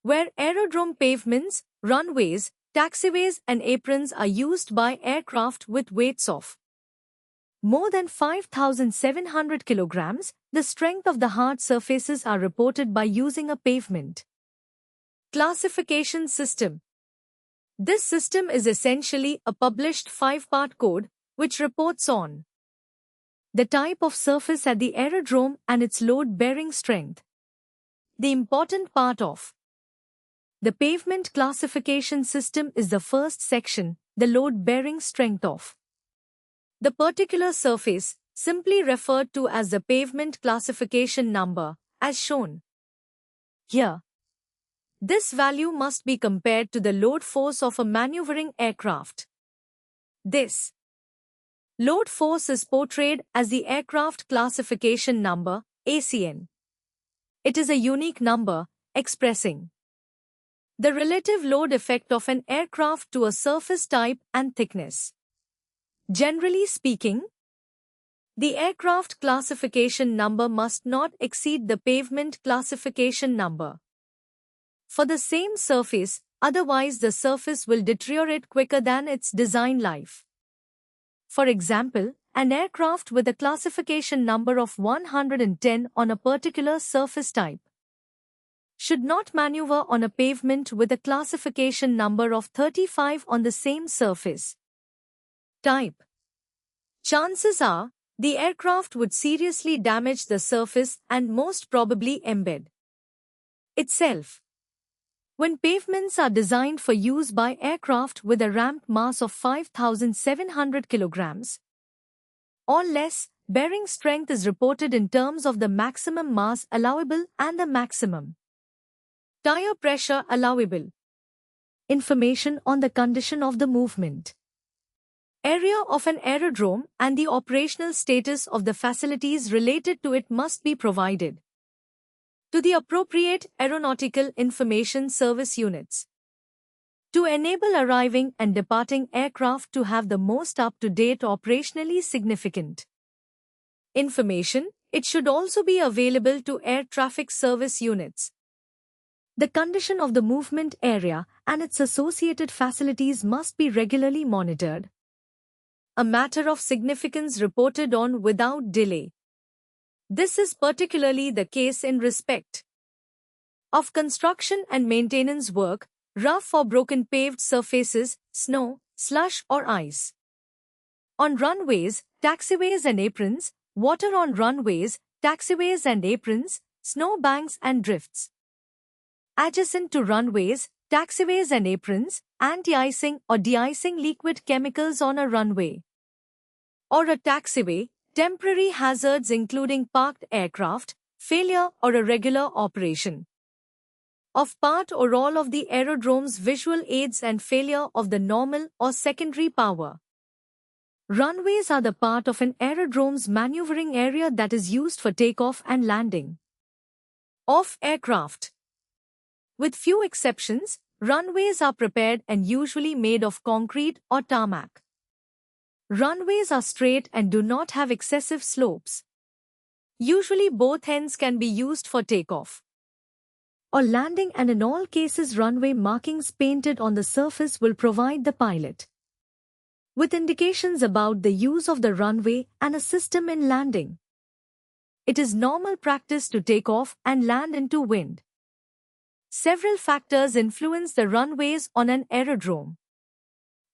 where aerodrome pavements, runways, taxiways and aprons are used by aircraft with weights of more than 5,700 kilograms. The strength of the hard surfaces are reported by using a pavement classification system. This system is essentially a published 5-part code which reports on the type of surface at the aerodrome and its load-bearing strength. The important part of the pavement classification system is the first section, the load-bearing strength of the particular surface, simply referred to as the pavement classification number, as shown here. This value must be compared to the load force of a maneuvering aircraft. This load force is portrayed as the aircraft classification number, ACN. It is a unique number, expressing the relative load effect of an aircraft to a surface type and thickness. Generally speaking, the aircraft classification number must not exceed the pavement classification number for the same surface, otherwise the surface will deteriorate quicker than its design life. For example, an aircraft with a classification number of 110 on a particular surface type should not maneuver on a pavement with a classification number of 35 on the same surface type. Chances are, the aircraft would seriously damage the surface and most probably embed itself. When pavements are designed for use by aircraft with a ramp mass of 5,700 kilograms or less, bearing strength is reported in terms of the maximum mass allowable and the maximum tire pressure allowable. Information on the condition of the movement area of an aerodrome and the operational status of the facilities related to it must be provided to the appropriate aeronautical information service units to enable arriving and departing aircraft to have the most up-to-date operationally significant information. It should also be available to air traffic service units. The condition of the movement area and its associated facilities must be regularly monitored. A matter of significance reported on without delay. This is particularly the case in respect of construction and maintenance work, rough or broken paved surfaces, snow, slush or ice on runways, taxiways and aprons, water on runways, taxiways and aprons, snow banks and drifts adjacent to runways, taxiways and aprons, anti-icing or de-icing liquid chemicals on a runway or a taxiway, temporary hazards including parked aircraft, failure or irregular operation of part or all of the aerodrome's visual aids and failure of the normal or secondary power. Runways are the part of an aerodrome's maneuvering area that is used for takeoff and landing of aircraft. With few exceptions, runways are prepared and usually made of concrete or tarmac. Runways are straight and do not have excessive slopes. Usually both ends can be used for takeoff or landing, and in all cases runway markings painted on the surface will provide the pilot with indications about the use of the runway and a system in landing. It is normal practice to take off and land into wind. Several factors influence the runways on an aerodrome.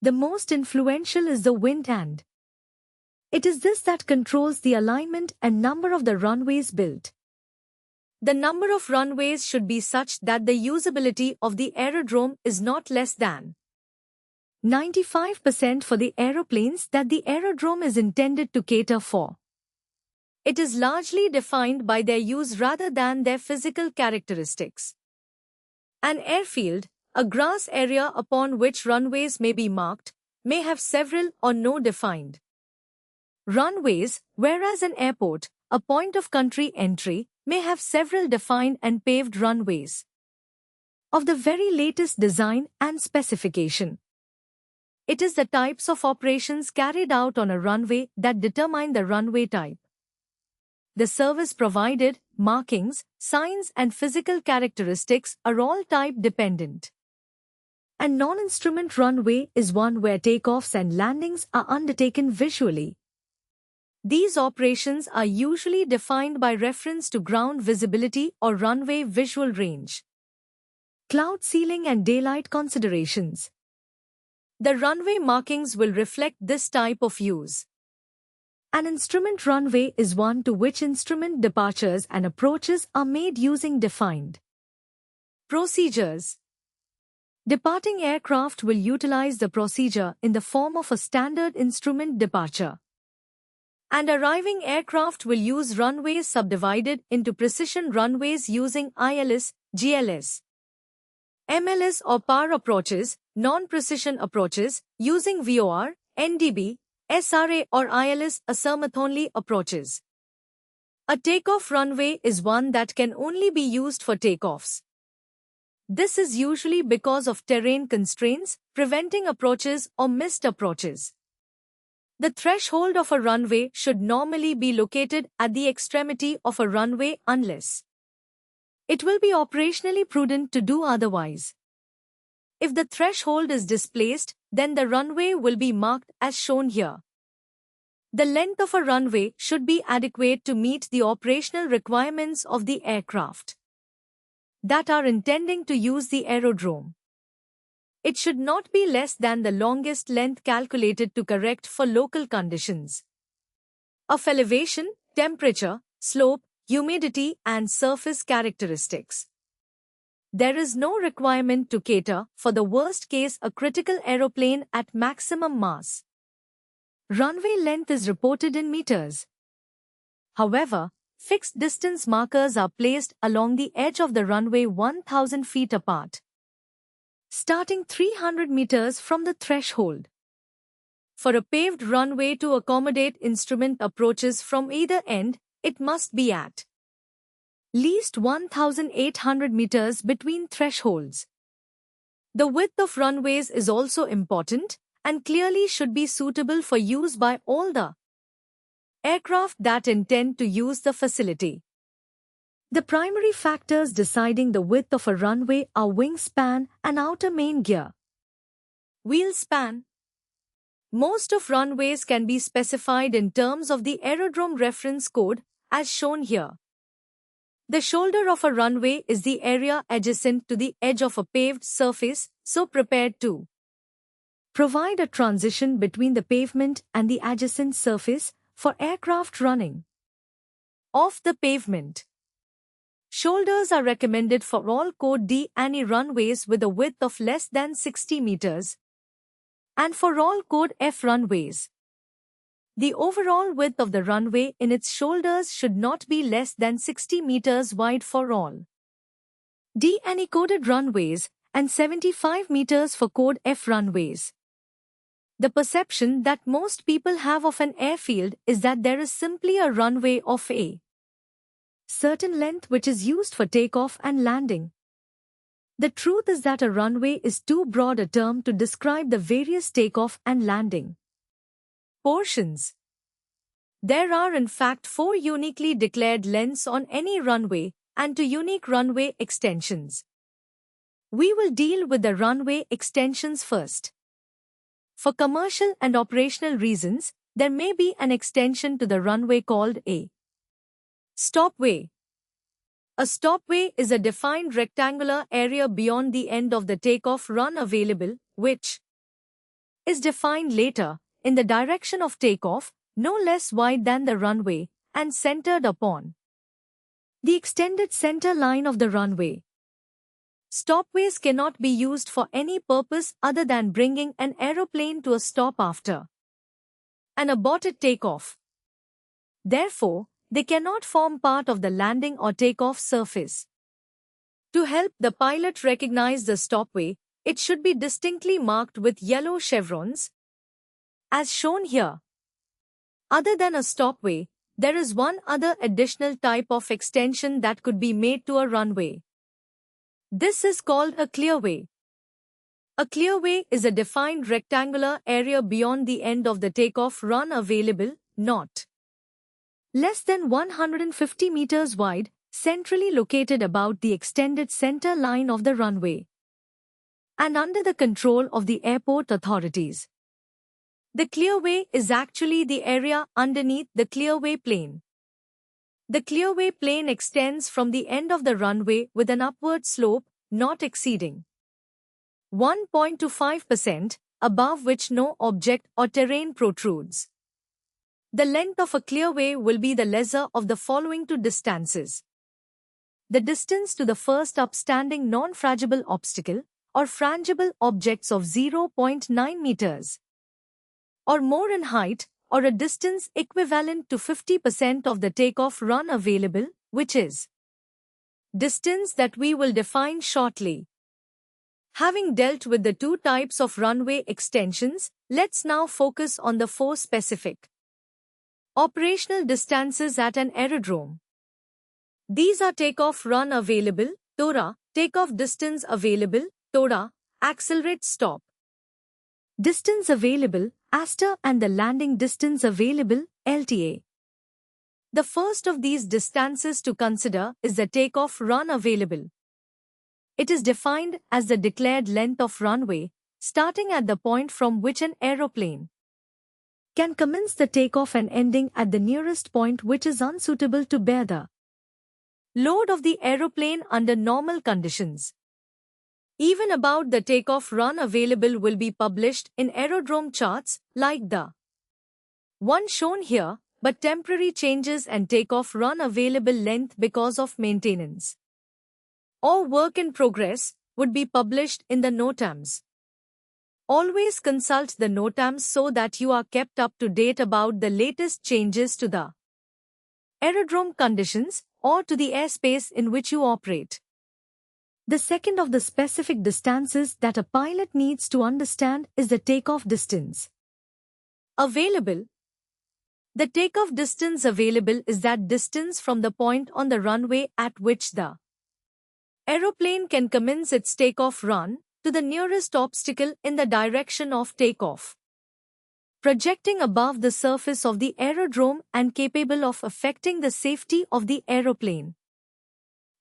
The most influential is the wind, and it is this that controls the alignment and number of the runways built. The number of runways should be such that the usability of the aerodrome is not less than 95% for the aeroplanes that the aerodrome is intended to cater for. It is largely defined by their use rather than their physical characteristics. An airfield, a grass area upon which runways may be marked, may have several or no defined runways, whereas an airport, a point of country entry, may have several defined and paved runways of the very latest design and specification. It is the types of operations carried out on a runway that determine the runway type, the service provided, markings, signs and physical characteristics are all type dependent. And non-instrument runway is one where takeoffs and landings are undertaken visually. These operations are usually defined by reference to ground visibility or runway visual range. Cloud ceiling and daylight considerations. The runway markings will reflect this type of use. An instrument runway is one to which instrument departures and approaches are made using defined procedures. Departing aircraft will utilize the procedure in the form of a standard instrument departure. And arriving aircraft will use runways subdivided into precision runways using ILS, GLS, MLS or PAR approaches, non-precision approaches, using VOR, NDB, SRA or ILS azimuth-only approaches. A takeoff runway is one that can only be used for takeoffs. This is usually because of terrain constraints, preventing approaches or missed approaches. The threshold of a runway should normally be located at the extremity of a runway unless it will be operationally prudent to do otherwise. If the threshold is displaced, then the runway will be marked as shown here. The length of a runway should be adequate to meet the operational requirements of the aircraft that are intending to use the aerodrome. It should not be less than the longest length calculated to correct for local conditions of elevation, temperature, slope, humidity and surface characteristics. There is no requirement to cater for the worst case a critical aeroplane at maximum mass. Runway length is reported in meters. However, fixed distance markers are placed along the edge of the runway 1,000 feet apart, starting 300 meters from the threshold. For a paved runway to accommodate instrument approaches from either end, it must be at least 1,800 meters between thresholds. The width of runways is also important and clearly should be suitable for use by all the aircraft that intend to use the facility. The primary factors deciding the width of a runway are wingspan and outer main gear. Wheel span. Most of runways can be specified in terms of the Aerodrome Reference Code, as shown here. The shoulder of a runway is the area adjacent to the edge of a paved surface, so prepared to provide a transition between the pavement and the adjacent surface for aircraft running off the pavement. Shoulders are recommended for all Code D ANI runways with a width of less than 60 meters and for all Code F runways. The overall width of the runway in its shoulders should not be less than 60 meters wide for all D ANI coded runways and 75 meters for Code F runways. The perception that most people have of an airfield is that there is simply a runway of a certain length which is used for takeoff and landing. The truth is that a runway is too broad a term to describe the various takeoff and landing portions. There are in fact 4 uniquely declared lengths on any runway and 2 unique runway extensions. We will deal with the runway extensions first. For commercial and operational reasons, there may be an extension to the runway called a stopway. A stopway is a defined rectangular area beyond the end of the takeoff run available, which is defined later in the direction of takeoff, no less wide than the runway, and centered upon the extended center line of the runway. Stopways cannot be used for any purpose other than bringing an aeroplane to a stop after an aborted takeoff. Therefore, they cannot form part of the landing or takeoff surface. To help the pilot recognize the stopway, it should be distinctly marked with yellow chevrons, as shown here. Other than a stopway, there is one other additional type of extension that could be made to a runway. This is called a clearway. A clearway is a defined rectangular area beyond the end of the takeoff run available, not less than 150 meters wide, centrally located about the extended center line of the runway, and under the control of the airport authorities. The clearway is actually the area underneath the clearway plane. The clearway plane extends from the end of the runway with an upward slope not exceeding 1.25%, above which no object or terrain protrudes. The length of a clearway will be the lesser of the following two distances. The distance to the first upstanding non-frangible obstacle or frangible objects of 0.9 meters or more in height, or a distance equivalent to 50% of the takeoff run available, which is distance that we will define shortly. Having dealt with the two types of runway extensions, let's now focus on the four specific operational distances at an aerodrome. These are takeoff run available, TORA, takeoff distance available, TODA, accelerate stop distance available, ASTA, and the landing distance available, LTA. The first of these distances to consider is the takeoff run available. It is defined as the declared length of runway, starting at the point from which an aeroplane can commence the takeoff and ending at the nearest point which is unsuitable to bear the load of the aeroplane under normal conditions. Even about the takeoff run available will be published in aerodrome charts like the one shown here, but temporary changes and takeoff run available length because of maintenance or work in progress would be published in the NOTAMs. Always consult the NOTAMs so that you are kept up to date about the latest changes to the aerodrome conditions or to the airspace in which you operate. The second of the specific distances that a pilot needs to understand is the takeoff distance available. The takeoff distance available is that distance from the point on the runway at which the aeroplane can commence its takeoff run to the nearest obstacle in the direction of takeoff, projecting above the surface of the aerodrome and capable of affecting the safety of the aeroplane.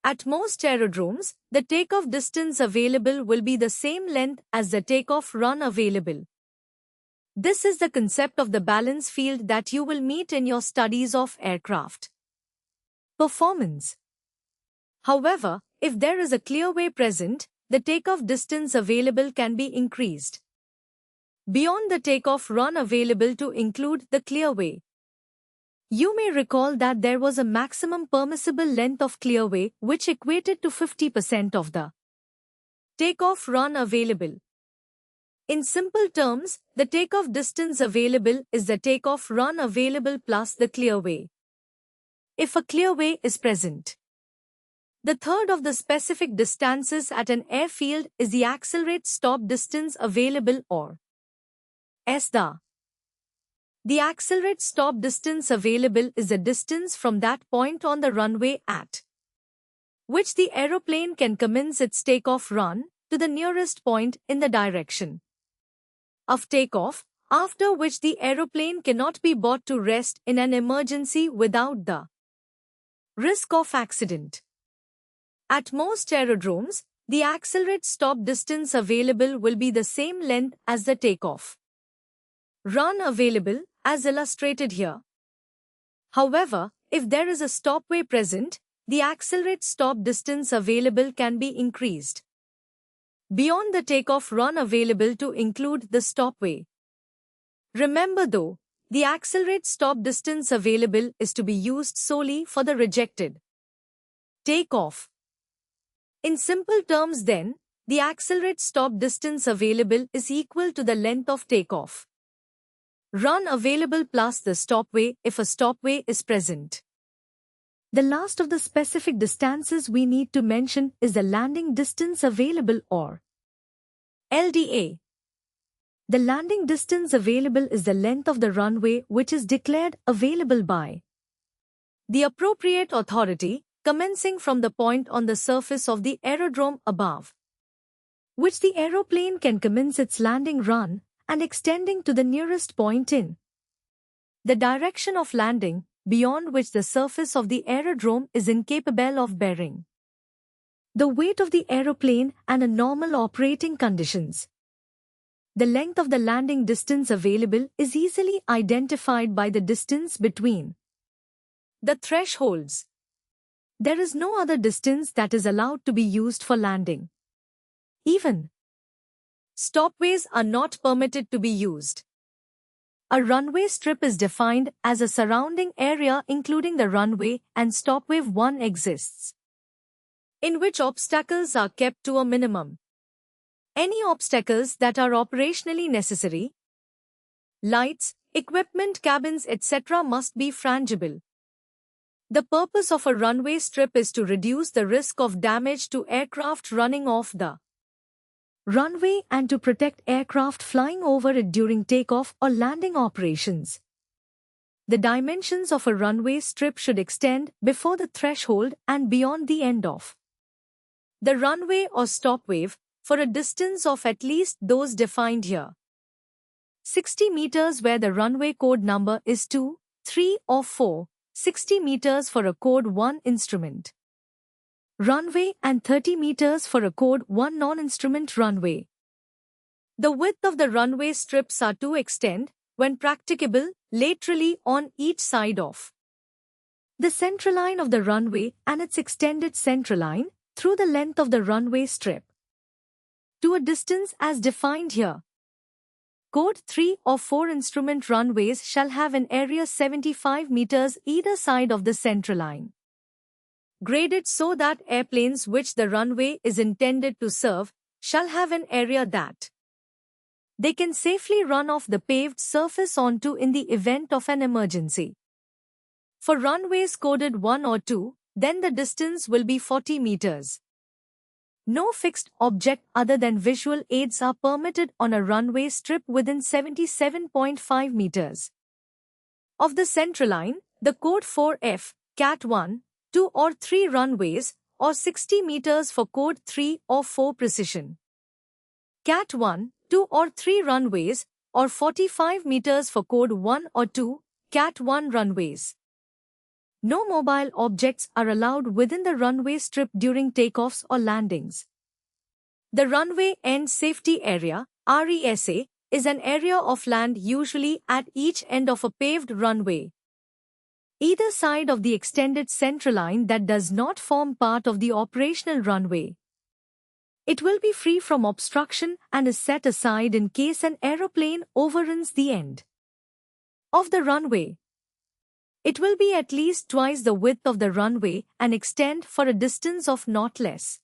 At most aerodromes, the takeoff distance available will be the same length as the takeoff run available. This is the concept of the balance field that you will meet in your studies of aircraft performance. However, if there is a clearway present, the takeoff distance available can be increased beyond the takeoff run available to include the clearway. You may recall that there was a maximum permissible length of clearway which equated to 50% of the takeoff run available. In simple terms, the takeoff distance available is the takeoff run available plus the clearway, if a clearway is present. The third of the specific distances at an airfield is the accelerate stop distance available, or ASTA. The accelerate stop distance available is the distance from that point on the runway at which the aeroplane can commence its takeoff run to the nearest point in the direction of takeoff, after which the aeroplane cannot be brought to rest in an emergency without the risk of accident. At most aerodromes, the accelerate stop distance available will be the same length as the takeoff run available, as illustrated here. However, if there is a stopway present, the accelerate stop distance available can be increased beyond the takeoff run available to include the stopway. Remember though, the accelerate stop distance available is to be used solely for the rejected takeoff. In simple terms then, the accelerate stop distance available is equal to the length of takeoff run available plus the stopway if a stopway is present. The last of the specific distances we need to mention is the landing distance available, or LDA. The landing distance available is the length of the runway which is declared available by the appropriate authority, commencing from the point on the surface of the aerodrome above which the aeroplane can commence its landing run, and extending to the nearest point in the direction of landing, beyond which the surface of the aerodrome is incapable of bearing. The weight of the aeroplane under normal operating conditions. The length of the landing distance available is easily identified by the distance between the thresholds. There is no other distance that is allowed to be used for landing. Even stopways are not permitted to be used. A runway strip is defined as a surrounding area including the runway and stopway 1 exists, in which obstacles are kept to a minimum. Any obstacles that are operationally necessary, lights, equipment, cabins, etc., must be frangible. The purpose of a runway strip is to reduce the risk of damage to aircraft running off the runway and to protect aircraft flying over it during takeoff or landing operations. The dimensions of a runway strip should extend before the threshold and beyond the end of the runway or stopway for a distance of at least those defined here. 60 meters where the runway code number is 2, 3 or 4, 60 meters for a code 1 instrument runway and 30 meters for a code 1 non-instrument runway. The width of the runway strips are to extend, when practicable, laterally on each side of the centerline of the runway and its extended centerline through the length of the runway strip to a distance as defined here. Code 3 or 4 instrument runways shall have an area 75 meters either side of the centerline, graded so that airplanes which the runway is intended to serve shall have an area that they can safely run off the paved surface onto in the event of an emergency. For runways coded 1 or 2, then the distance will be 40 meters. No fixed object other than visual aids are permitted on a runway strip within 77.5 meters of the centerline. The code 4F, Cat 1, 2 or 3 runways, or 60 meters for code 3 or 4 precision Cat 1, 2 or 3 runways, or 45 meters for code 1 or 2, Cat 1 runways. No mobile objects are allowed within the runway strip during takeoffs or landings. The Runway End Safety Area, RESA, is an area of land usually at each end of a paved runway, either side of the extended centerline that does not form part of the operational runway. It will be free from obstruction and is set aside in case an aeroplane overruns the end of the runway. It will be at least twice the width of the runway and extend for a distance of not less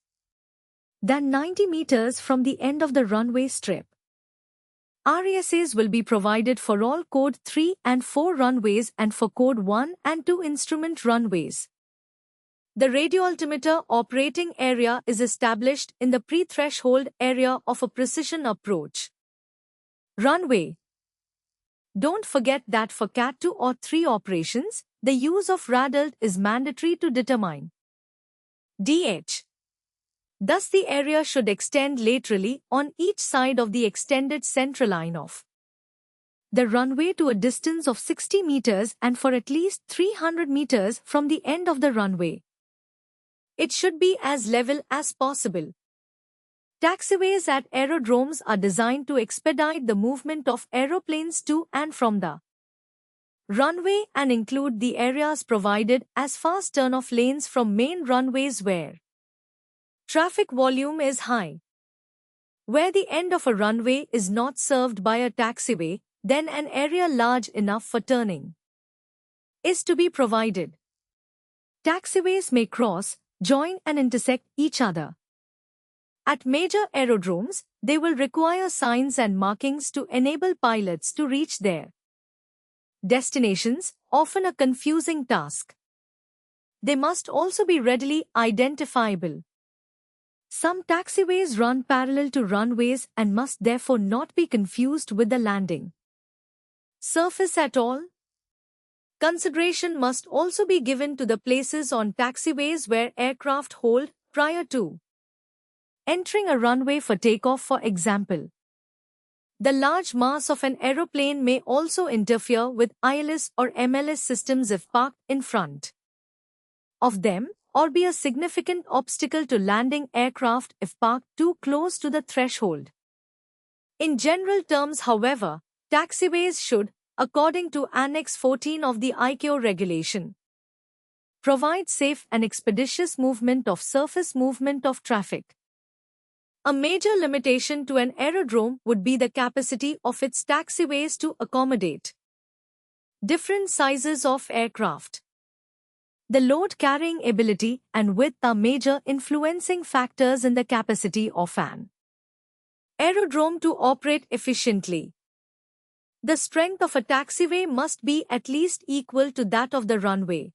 than 90 meters from the end of the runway strip. RESAs will be provided for all Code 3 and 4 runways and for Code 1 and 2 instrument runways. The radioaltimeter operating area is established in the pre-threshold area of a precision approach runway. Don't forget that for Cat 2 or 3 operations, the use of radalt is mandatory to determine DH. Thus the area should extend laterally on each side of the extended centerline of the runway to a distance of 60 meters and for at least 300 meters from the end of the runway. It should be as level as possible. Taxiways at aerodromes are designed to expedite the movement of aeroplanes to and from the runway and include the areas provided as fast turn-off lanes from main runways where traffic volume is high. Where the end of a runway is not served by a taxiway, then an area large enough for turning is to be provided. Taxiways may cross, join and intersect each other. At major aerodromes, they will require signs and markings to enable pilots to reach their destinations, often a confusing task. They must also be readily identifiable. Some taxiways run parallel to runways and must therefore not be confused with the landing surface at all. Consideration must also be given to the places on taxiways where aircraft hold prior to entering a runway for takeoff, for example. The large mass of an aeroplane may also interfere with ILS or MLS systems if parked in front of them, or be a significant obstacle to landing aircraft if parked too close to the threshold. In general terms, however, taxiways should, according to Annex 14 of the ICAO regulation, provide safe and expeditious movement of surface movement of traffic. A major limitation to an aerodrome would be the capacity of its taxiways to accommodate different sizes of aircraft. The load-carrying ability and width are major influencing factors in the capacity of an aerodrome to operate efficiently. The strength of a taxiway must be at least equal to that of the runway.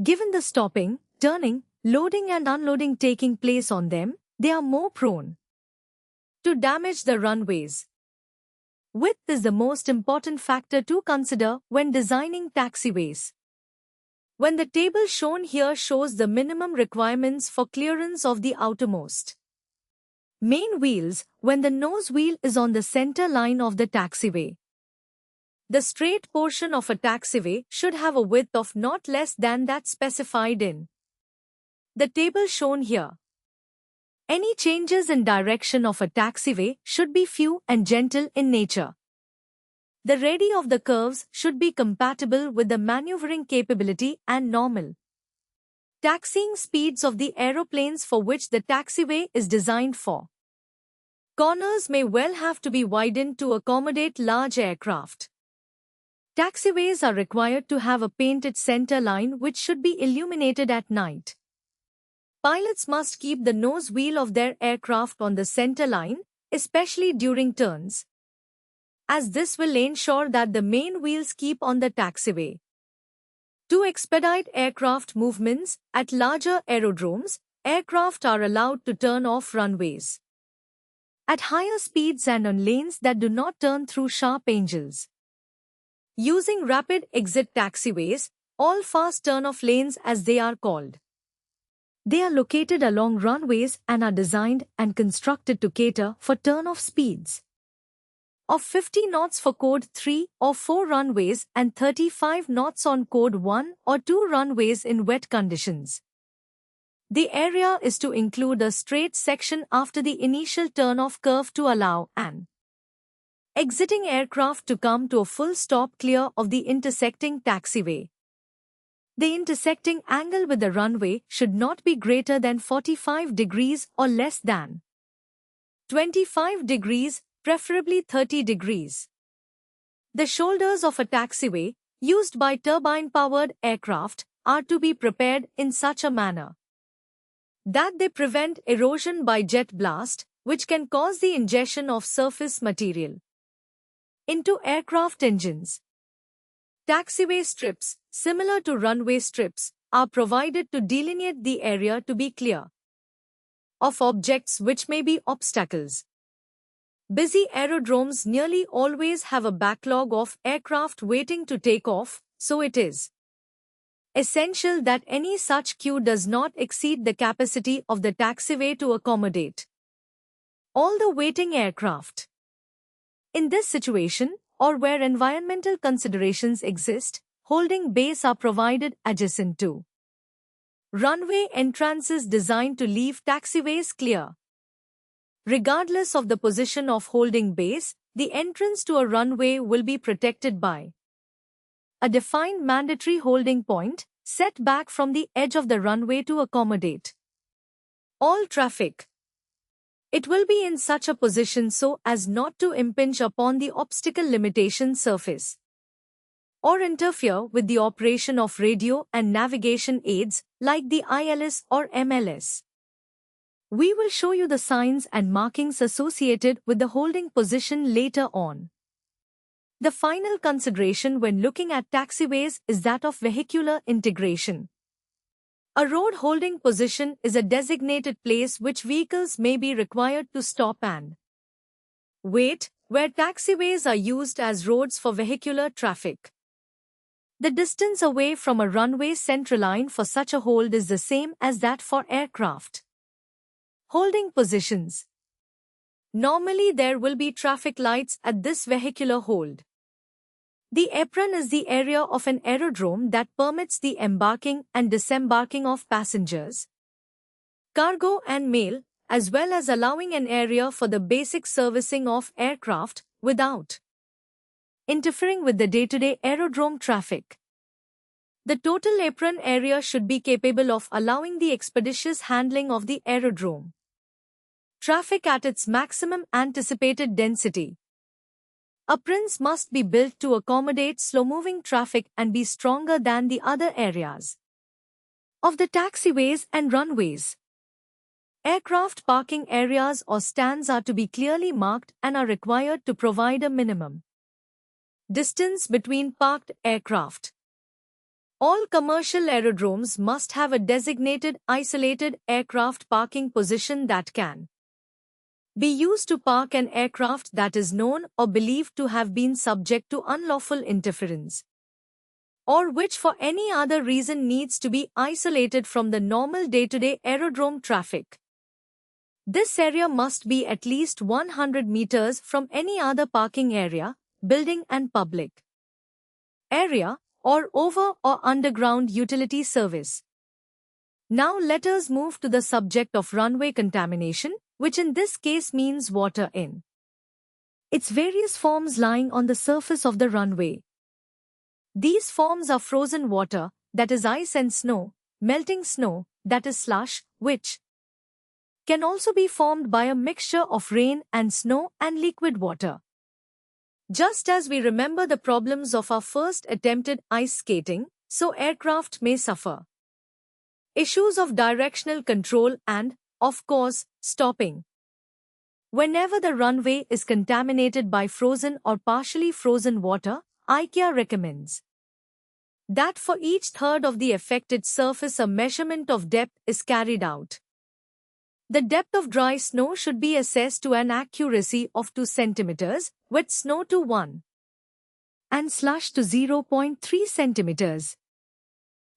Given the stopping, turning, loading and unloading taking place on them, they are more prone to damage the runways. Width is the most important factor to consider when designing taxiways. When the table shown here shows the minimum requirements for clearance of the outermost main wheels, when the nose wheel is on the center line of the taxiway, the straight portion of a taxiway should have a width of not less than that specified in the table shown here. Any changes in direction of a taxiway should be few and gentle in nature. The radii of the curves should be compatible with the maneuvering capability and normal taxiing speeds of the aeroplanes for which the taxiway is designed for. Corners may well have to be widened to accommodate large aircraft. Taxiways are required to have a painted center line which should be illuminated at night. Pilots must keep the nose wheel of their aircraft on the center line, especially during turns, as this will ensure that the main wheels keep on the taxiway. To expedite aircraft movements, at larger aerodromes, aircraft are allowed to turn off runways at higher speeds and on lanes that do not turn through sharp angles. Using rapid exit taxiways, all fast turn-off lanes as they are called. They are located along runways and are designed and constructed to cater for turn-off speeds of 50 knots for Code 3 or 4 runways and 35 knots on Code 1 or 2 runways in wet conditions. The area is to include a straight section after the initial turn-off curve to allow an exiting aircraft to come to a full stop clear of the intersecting taxiway. The intersecting angle with the runway should not be greater than 45 degrees or less than 25 degrees, preferably 30 degrees. The shoulders of a taxiway, used by turbine-powered aircraft, are to be prepared in such a manner that they prevent erosion by jet blast, which can cause the ingestion of surface material into aircraft engines. Taxiway strips, similar to runway strips, are provided to delineate the area to be clear of objects which may be obstacles. Busy aerodromes nearly always have a backlog of aircraft waiting to take off, so it is essential that any such queue does not exceed the capacity of the taxiway to accommodate all the waiting aircraft. In this situation, or where environmental considerations exist, holding bays are provided adjacent to runway entrances designed to leave taxiways clear. Regardless of the position of holding bays, the entrance to a runway will be protected by a defined mandatory holding point set back from the edge of the runway to accommodate all traffic. It will be in such a position so as not to impinge upon the obstacle limitation surface or interfere with the operation of radio and navigation aids like the ILS or MLS. We will show you the signs and markings associated with the holding position later on. The final consideration when looking at taxiways is that of vehicular integration. A road holding position is a designated place which vehicles may be required to stop and wait, where taxiways are used as roads for vehicular traffic. The distance away from a runway centerline for such a hold is the same as that for aircraft holding positions. Normally there will be traffic lights at this vehicular hold. The apron is the area of an aerodrome that permits the embarking and disembarking of passengers, cargo and mail, as well as allowing an area for the basic servicing of aircraft without interfering with the day-to-day aerodrome traffic. The total apron area should be capable of allowing the expeditious handling of the aerodrome traffic at its maximum anticipated density. Aprons must be built to accommodate slow-moving traffic and be stronger than the other areas of the taxiways and runways. Aircraft parking areas or stands are to be clearly marked and are required to provide a minimum distance between parked aircraft. All commercial aerodromes must have a designated isolated aircraft parking position that can be used to park an aircraft that is known or believed to have been subject to unlawful interference, or which for any other reason needs to be isolated from the normal day-to-day aerodrome traffic. This area must be at least 100 meters from any other parking area, building and public area, or over or underground utility service. Now let us move to the subject of runway contamination, which in this case means water in its various forms lying on the surface of the runway. These forms are frozen water, that is ice and snow, melting snow, that is slush, which can also be formed by a mixture of rain and snow and liquid water. Just as we remember the problems of our first attempted ice skating, so aircraft may suffer issues of directional control and, of course, stopping. Whenever the runway is contaminated by frozen or partially frozen water, ICAO recommends that for each third of the affected surface a measurement of depth is carried out. The depth of dry snow should be assessed to an accuracy of 2 centimeters, wet snow to 1, and slush to 0.3 centimeters.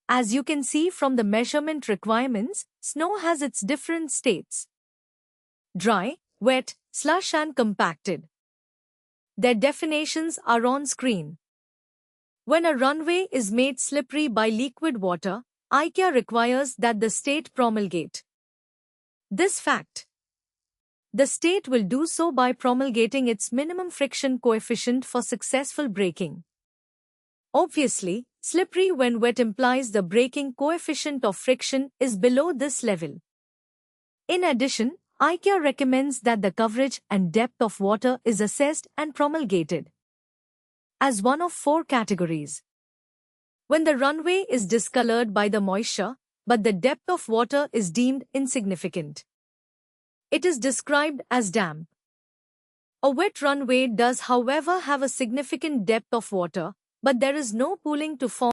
As you can see from the measurement requirements, snow has its different states: dry, wet, slush and compacted. Their definitions are on screen. When a runway is made slippery by liquid water, ICAO requires that the state promulgate this fact. The state will do so by promulgating its minimum friction coefficient for successful braking. Obviously, slippery when wet implies the braking coefficient of friction is below this level. In addition, ICAO recommends that the coverage and depth of water is assessed and promulgated as one of 4 categories. When the runway is discolored by the moisture, but the depth of water is deemed insignificant, it is described as damp. A wet runway does, however, have a significant depth of water, but there is no pooling to form